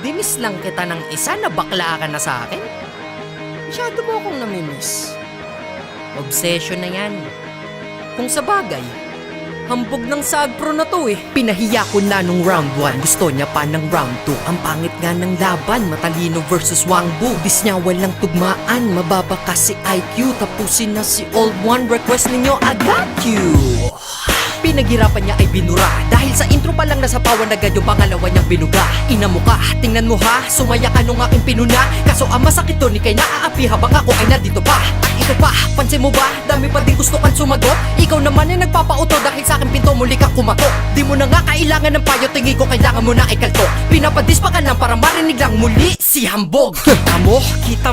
Dinis lang kita ng isa na bakla ka na sa akin. Masyado mo akong namimiss. Obsession na yan. Kung sa bagay, hambog ng sagpro na to eh. Pinahiya ko na nung round 1, gusto niya pa ng round 2. Ang pangit nga ng laban, matalino versus wangbu. Dis niya walang tugmaan, mababa kasi IQ. Tapusin na si old one, request ninyo I got you. Pinaghirapan niya ay binura. Dahil sa intro pa lang nasa pawan agad yung pangalawa niyang binuga. Ina mo ka, tingnan mo ha, sumaya ka nung aking pinuna. Kaso ang masakit to ni kay naaapi habang ako ay nandito pa. At ito pa, pansin mo ba, dami pa din gusto kang sumagot. Ikaw naman ay nagpapauto dahil sa aking pinto muli kang kumatok. Di mo na nga kailangan ng payo, tingin ko kailangan mo na ikalto. Pinapadis pa ka lang para marinig lang muli si hambog. Kita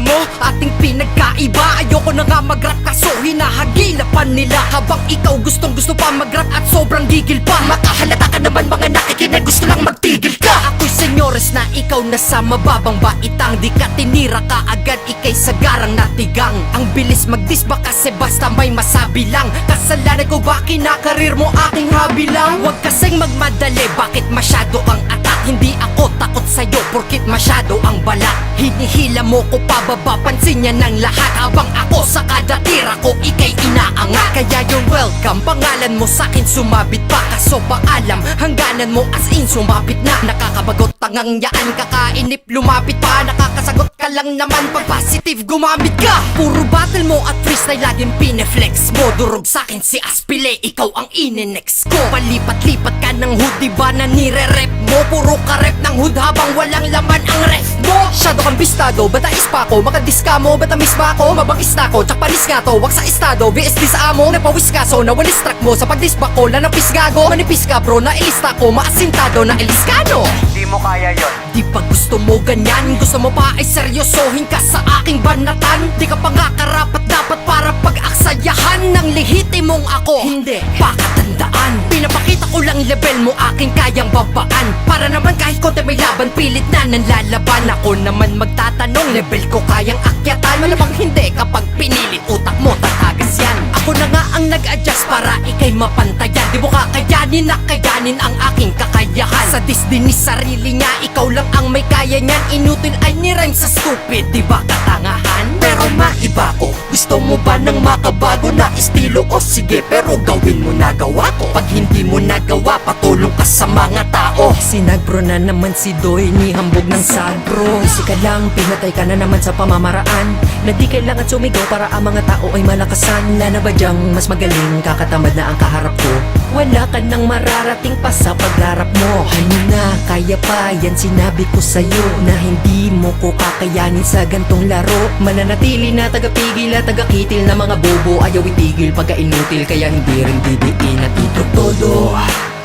mo, ating pinagkaiba. Ayoko na nga mag-rap kaso hinahagilapan nila. Habang ikaw gustong gusto pa mag-rap at sobrang gigil pa. Makahalata ka naman mga nakikinig, gusto lang magtigil ka. Ako'y senyores na ikaw nasa mababang baitang. Di ka tinira ka agad, ikay sagarang natigang. Ang bilis magdisba kasi basta may masabi lang. Kasalanan ko ba kinakarir mo aking hobby lang? Huwag kasing magmadali, bakit masyado ang atak? Hindi ako takot sa'yo porkit masyado ang balat. Hinihila mo ko pababa, pansin niya ng lahat. Habang ako sa kada tira ko, ikay inaangat. Kaya you're welcome, pangalan mo sa'kin sumabit pa. Kaso paalam, hangganan mo as in sumabit na. Nakakabagot, tangang yaan, kakainip, lumapit pa. Nakakasagot ka lang naman pag positive gumamit ka. Puro battle mo at freestyle laging pineflex mo. Durog sa'kin si Aspile, ikaw ang ininex ko. Palipat-lipat ka ng hood, diba na nire-rep mo? Puro ka rep ng hood habang walang laman ang ref mo. Shadow kang bistado, batais pa ako. Makadis ka mo, batamis ba ako? Mabangis na ako, tsak panis nga to. Wag sa estado, BSD sa amo. Napawis ka so, nawalis track mo. Sa pagdisba ko, lanapis gago. Manipis ka bro, nailista ko. Maasintado na iliskano. Di mo kaya yon. Di pa gusto mo ganyan, gusto mo pa ay seryosohin ka sa aking banatan. Di ka pa nga karapat dapat para pag-aksayahan ng lehitimong ako. Hindi, pakatandaan. Pinapakita ko lang level mo aking kayang babaan. Para naman kahit konti may laban, pilit na nanlalaban. Ako naman magtatanong, level ko kayang akyatan. Malamang hindi kapag pinilit utak mo, tatagas yan. Ako na nga ang nag-adjust para ikay mapantayan. Di mo kakayanin na kayanin ang aking kakayahan. Sa disdinis sarili niya, ikaw lang ang may kaya niyan. Inutil ay nirhyme sa stupid, di ba katangahan? Pero maiba ko, gusto mo ba ng makabago na estilo ko? Sige, pero gawin mo na gawa ko. Pag hindi mo nagawa, patulong ka sa mga tao. Sinagbro na naman si Doy, ni hambog ng sagbro. Easy ka lang, pinatay ka na naman sa pamamaraan. Na di kailangan sumigaw para ang mga tao ay malakasan. Lana ba dyang mas magaling, kakatamad na ang kaharap ko? Wala ka nang mararating pa sa pagrarap mo. Ano na, kaya pa, yan sinabi ko sa'yo. Na hindi mo ko kakayanin sa gantong laro. Mananatili na tagapigil at tagakitil na mga bobo. Ayaw itigil pagka inutil, kaya hindi rin didiin at itutodo.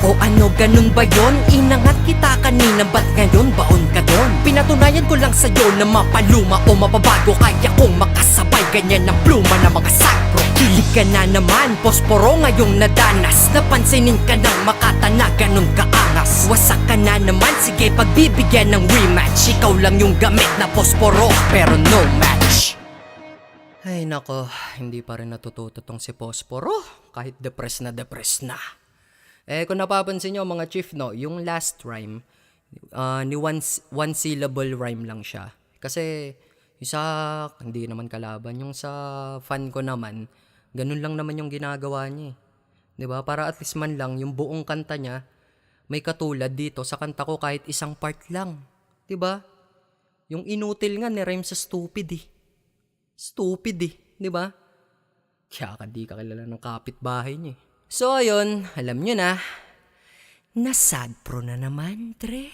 O ano, ganun ba yon? Inangat kita kanina, ba't ngayon baon ka doon? Pinatunayan ko lang sa'yo na mapaluma o mapabago. Kaya kong makasabay ganyan ng pluma ng mga sakro. Kilig ka na naman, posporo ngayong nadanas. Napansinin ka ng makata na ganun kaangas. Wasak ka na naman, sige pagbibigyan ng rematch. Ikaw lang yung gamit na posporo, pero no match. Ay nako, hindi pa rin natututo tong si Posporo. Kahit depressed na. Kung napapansin nyo mga chief, no, yung last rhyme, ni one syllable rhyme lang siya. Kasi, isa, hindi naman kalaban. Yung sa fan ko naman, ganun lang naman yung ginagawa niya. 'Di ba? Para at least man lang, yung buong kanta niya, may katulad dito sa kanta ko kahit isang part lang. 'Di ba? Yung inutil nga, ni-rhyme sa stupid eh. Stupid eh. 'Di ba? Kaya ka di ka kilala ng kapitbahay niya eh. So, ayun, alam nyo na, nasagpro na naman, Tre.